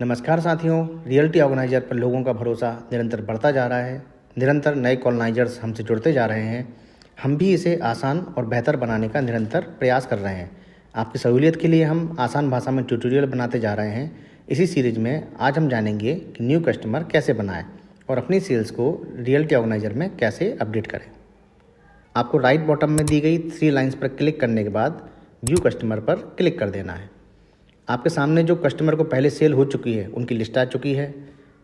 नमस्कार साथियों, realty organiser पर लोगों का भरोसा निरंतर बढ़ता जा रहा है। निरंतर नए कॉलोनाइजर्स हमसे जुड़ते जा रहे हैं। हम भी इसे आसान और बेहतर बनाने का निरंतर प्रयास कर रहे हैं। आपकी सहूलियत के लिए हम आसान भाषा में ट्यूटोरियल बनाते जा रहे हैं। इसी सीरीज में आज हम जानेंगे कि न्यू कस्टमर कैसे बनाएं और अपनी सेल्स को रियल्टी ऑर्गेनाइजर में कैसे अपडेट करें। आपको राइट बॉटम में दी गई 3 लाइन्स पर क्लिक करने के बाद व्यू कस्टमर पर क्लिक कर देना है। आपके सामने जो कस्टमर को पहले सेल हो चुकी है उनकी लिस्ट आ चुकी है।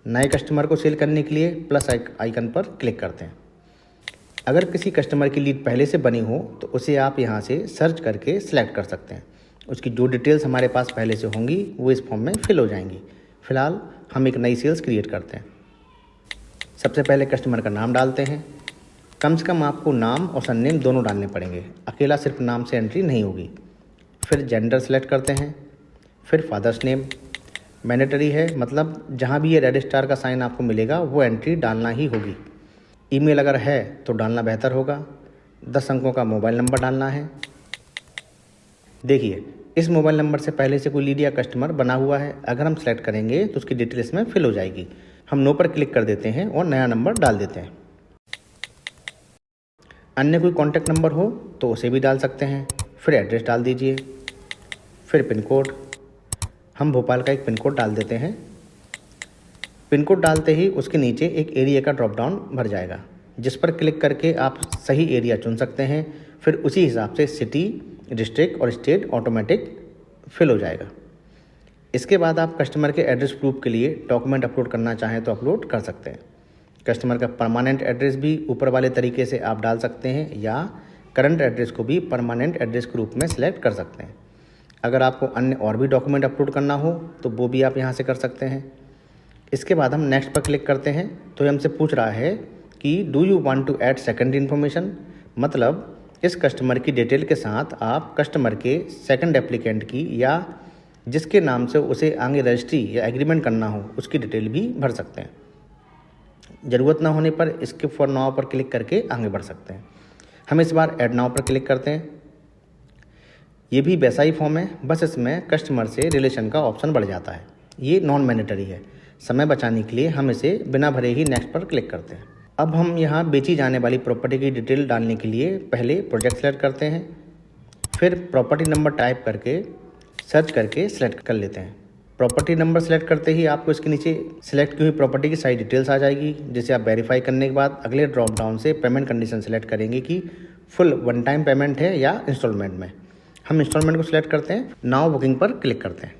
नए कस्टमर को सेल करने के लिए प्लस आइकन पर क्लिक करते हैं। अगर किसी कस्टमर की लीड पहले से बनी हो तो उसे आप यहां से सर्च करके सिलेक्ट कर सकते हैं। उसकी जो डिटेल्स हमारे पास पहले से होंगी वो इस फॉर्म में फिल हो जाएंगी। फिलहाल हम एक नई सेल्स क्रिएट करते हैं। सबसे पहले कस्टमर का नाम डालते हैं। कम से कम आपको नाम और सरनेम दोनों डालने पड़ेंगे, अकेला सिर्फ नाम से एंट्री नहीं होगी। फिर जेंडर सेलेक्ट करते हैं। फिर फादर्स नेम मैंडेटरी है, मतलब जहाँ भी ये रेड स्टार का साइन आपको मिलेगा वो एंट्री डालना ही होगी। ईमेल अगर है तो डालना बेहतर होगा। 10 अंकों का मोबाइल नंबर डालना है। देखिए, इस मोबाइल नंबर से पहले से कोई लीड या कस्टमर बना हुआ है। अगर हम सेलेक्ट करेंगे तो उसकी डिटेल इसमें फिल हो जाएगी। हम नो पर क्लिक कर देते हैं और नया नंबर डाल देते हैं। अन्य कोई कॉन्टैक्ट नंबर हो तो उसे भी डाल सकते हैं। फिर एड्रेस डाल दीजिए। फिर पिन कोड, हम भोपाल का एक पिन कोड डाल देते हैं। पिन कोड डालते ही उसके नीचे एक एरिया का ड्रॉप डाउन भर जाएगा, जिस पर क्लिक करके आप सही एरिया चुन सकते हैं। फिर उसी हिसाब से सिटी, डिस्ट्रिक्ट और स्टेट ऑटोमेटिक फिल हो जाएगा। इसके बाद आप कस्टमर के एड्रेस प्रूफ के लिए डॉक्यूमेंट अपलोड करना चाहें तो अपलोड कर सकते हैं। कस्टमर का परमानेंट एड्रेस भी ऊपर वाले तरीके से आप डाल सकते हैं या करंट एड्रेस को भी परमानेंट एड्रेस के रूप में सिलेक्ट कर सकते हैं। अगर आपको अन्य और भी डॉक्यूमेंट अपलोड करना हो तो वो भी आप यहाँ से कर सकते हैं। इसके बाद हम नेक्स्ट पर क्लिक करते हैं तो ये हमसे पूछ रहा है कि do you want to add second information, मतलब इस कस्टमर की डिटेल के साथ आप कस्टमर के सेकंड एप्लीकेंट की या जिसके नाम से उसे आगे रजिस्ट्री या एग्रीमेंट करना हो उसकी डिटेल भी भर सकते हैं। ज़रूरत ना होने पर स्किप फॉर नाउ पर क्लिक करके आगे बढ़ सकते हैं। हम इस बार ऐड नाउ पर क्लिक करते हैं। ये भी वैसा ही फॉर्म है, बस इसमें कस्टमर से रिलेशन का ऑप्शन बढ़ जाता है। ये नॉन मैंडेटरी है। समय बचाने के लिए हम इसे बिना भरे ही नेक्स्ट पर क्लिक करते हैं। अब हम यहाँ बेची जाने वाली प्रॉपर्टी की डिटेल डालने के लिए पहले प्रोजेक्ट सेलेक्ट करते हैं। फिर प्रॉपर्टी नंबर टाइप करके सर्च करके सिलेक्ट कर लेते हैं। प्रॉपर्टी नंबर सेलेक्ट करते ही आपको इसके नीचे सिलेक्ट की हुई प्रॉपर्टी की सारी डिटेल्स आ जाएगी, जिसे आप वेरीफाई करने के बाद अगले ड्रॉप डाउन से पेमेंट कंडीशन सेलेक्ट करेंगे कि फुल वन टाइम पेमेंट है या इंस्टॉलमेंट में। हम इंस्टॉलमेंट को सिलेक्ट करते हैं। नाउ बुकिंग पर क्लिक करते हैं।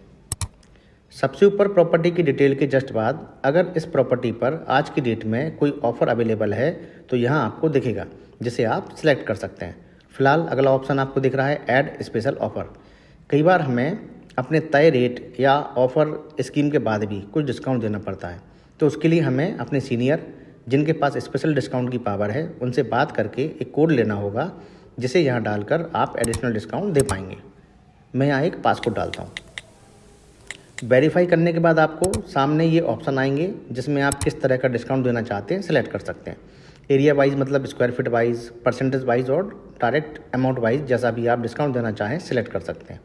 सबसे ऊपर प्रॉपर्टी की डिटेल के जस्ट बाद अगर इस प्रॉपर्टी पर आज की डेट में कोई ऑफर अवेलेबल है तो यहाँ आपको दिखेगा, जिसे आप सिलेक्ट कर सकते हैं। फिलहाल अगला ऑप्शन आपको दिख रहा है ऐड स्पेशल ऑफर। कई बार हमें अपने तय रेट या ऑफर स्कीम के बाद भी कुछ डिस्काउंट देना पड़ता है, तो उसके लिए हमें अपने सीनियर जिनके पास स्पेशल डिस्काउंट की पावर है उनसे बात करके एक कोड लेना होगा, जिसे यहाँ डालकर आप एडिशनल डिस्काउंट दे पाएंगे। मैं यहाँ एक पासकोड डालता हूँ। वेरीफाई करने के बाद आपको सामने ये ऑप्शन आएंगे जिसमें आप किस तरह का डिस्काउंट देना चाहते हैं सेलेक्ट कर सकते हैं। एरिया वाइज, मतलब square feet wise, percentage wise और डायरेक्ट अमाउंट वाइज, जैसा भी आप डिस्काउंट देना चाहें सिलेक्ट कर सकते हैं।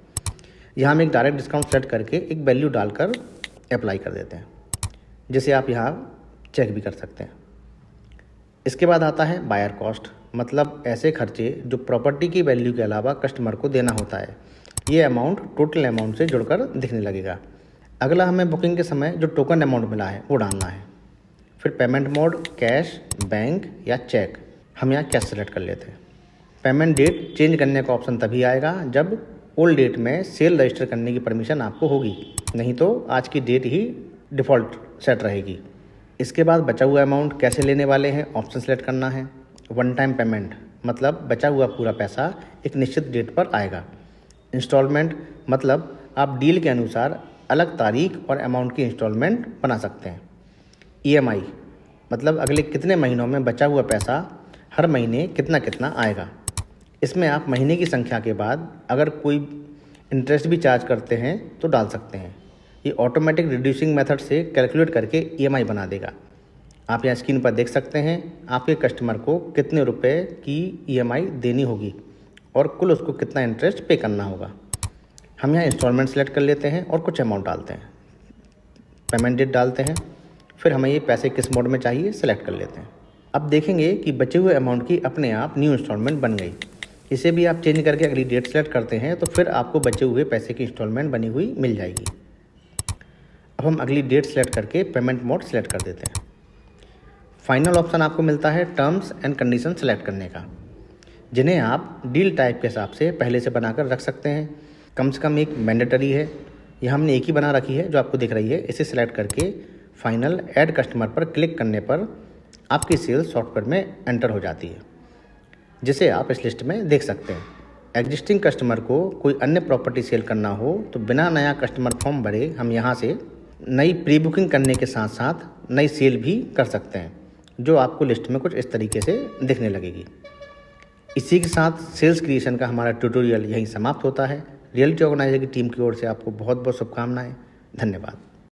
यहाँ हम एक डायरेक्ट डिस्काउंट सेलेक्ट करके एक वैल्यू डालकर अप्लाई कर देते हैं, जिसे आप यहाँ चेक भी कर सकते हैं। इसके बाद आता है बायर कॉस्ट, मतलब ऐसे खर्चे जो प्रॉपर्टी की वैल्यू के अलावा कस्टमर को देना होता है। ये अमाउंट टोटल अमाउंट से जुड़कर दिखने लगेगा। अगला हमें बुकिंग के समय जो टोकन अमाउंट मिला है वो डालना है। फिर पेमेंट मोड कैश, बैंक या चेक। हम यहाँ कैश सेलेक्ट कर लेते हैं। पेमेंट डेट चेंज करने का ऑप्शन तभी आएगा जब ओल्ड डेट में सेल रजिस्टर करने की परमिशन आपको होगी, नहीं तो आज की डेट ही डिफ़ॉल्ट सेट रहेगी। इसके बाद बचा हुआ अमाउंट कैसे लेने वाले हैं ऑप्शन सेलेक्ट करना है। वन टाइम पेमेंट, मतलब बचा हुआ पूरा पैसा एक निश्चित डेट पर आएगा। इंस्टॉलमेंट, मतलब आप डील के अनुसार अलग तारीख और अमाउंट की इंस्टॉलमेंट बना सकते हैं। ईएमआई, मतलब अगले कितने महीनों में बचा हुआ पैसा हर महीने कितना कितना आएगा। इसमें आप महीने की संख्या के बाद अगर कोई इंटरेस्ट भी चार्ज करते हैं तो डाल सकते हैं। ये ऑटोमेटिक रिड्यूसिंग मेथड से कैलकुलेट करके ईएमआई बना देगा। आप यहाँ स्क्रीन पर देख सकते हैं आपके कस्टमर को कितने रुपए की ईएमआई देनी होगी और कुल उसको कितना इंटरेस्ट पे करना होगा। हम यहाँ इंस्टॉलमेंट सेलेक्ट कर लेते हैं और कुछ अमाउंट डालते हैं। पेमेंट डेट डालते हैं, फिर हमें ये पैसे किस मोड में चाहिए सेलेक्ट कर लेते हैं। अब देखेंगे कि बचे हुए अमाउंट की अपने आप न्यू इंस्टॉलमेंट बन गई। इसे भी आप चेंज करके अगली डेट सेलेक्ट करते हैं तो फिर आपको बचे हुए पैसे की इंस्टॉलमेंट बनी हुई मिल जाएगी। अब हम अगली डेट सेलेक्ट करके पेमेंट मोड सेलेक्ट कर देते हैं। फाइनल ऑप्शन आपको मिलता है टर्म्स एंड कंडीशन सेलेक्ट करने का, जिन्हें आप डील टाइप के हिसाब से पहले से बनाकर रख सकते हैं। कम से कम एक मैंडेटरी है, यह हमने एक ही बना रखी है जो आपको दिख रही है। इसे सेलेक्ट करके फाइनल ऐड कस्टमर पर क्लिक करने पर आपकी सेल्स सॉफ्टवेयर में एंटर हो जाती है, जिसे आप इस लिस्ट में देख सकते हैं। एग्जिस्टिंग कस्टमर को कोई अन्य प्रॉपर्टी सेल करना हो तो बिना नया कस्टमर फॉर्म भरे हम यहाँ से नई प्री बुकिंग करने के साथ साथ नई सेल भी कर सकते हैं, जो आपको लिस्ट में कुछ इस तरीके से दिखने लगेगी। इसी के साथ सेल्स क्रिएशन का हमारा ट्यूटोरियल यहीं समाप्त होता है। रियलिटी ऑर्गेनाइजर की टीम की ओर से आपको बहुत बहुत शुभकामनाएं। धन्यवाद।